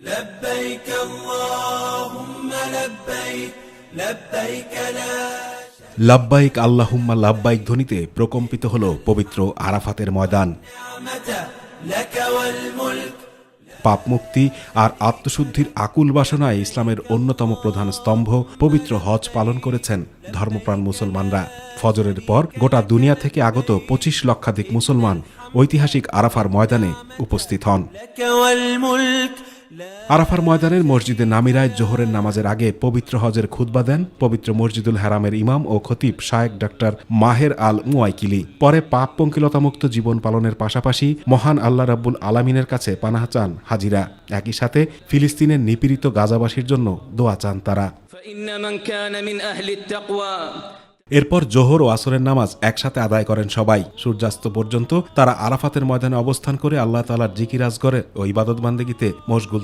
لبيك اللهم لبيك لبيك لا লাব্বাইক আল্লাহুম্মা লাব্বাইক ধ্বনিতে প্রকম্পিত হল পবিত্র আরাফাতের ময়দান। نعمة لك والملك পাপ মুক্তি আর আত্মশুদ্ধির আকুল বাসনায় ইসলামের অন্যতম প্রধান স্তম্ভ পবিত্র হজ পালন করেছেন ধর্মপ্রাণ মুসলমানরা। ফজরের পর গোটা দুনিয়া থেকে আগত ২৫ লক্ষাধিক মুসলমান ঐতিহাসিক আরাফার ময়দানে উপস্থিত হন। لك والملك আরাফার ময়দানের মসজিদে নামিরায় জোহরের নামাজের আগে পবিত্র হজের খুতবা দেন পবিত্র মসজিদুল হারামের ইমাম ও খতিব শায়েখ ডক্টর মাহের আল মুয়াইকিলি। পরে পাপ পঙ্কিলতামুক্ত জীবন পালনের পাশাপাশি মহান আল্লাহ রাব্বুল আলামিনের কাছে পানাহ চান হাজিরা। একই সাথে ফিলিস্তিনের নিপীড়িত গাজাবাসীর জন্য দোয়া চান তারা। فإن من كان من أهل التقوى এরপর জোহর ও আসরের নামাজ একসাথে আদায় করেন সবাই। সূর্যাস্ত পর্যন্ত তারা আরাফাতের ময়দানে অবস্থান করে আল্লাহ তাআলার জিকির আজগরে ও ইবাদত বান্দেগিতে মশগুল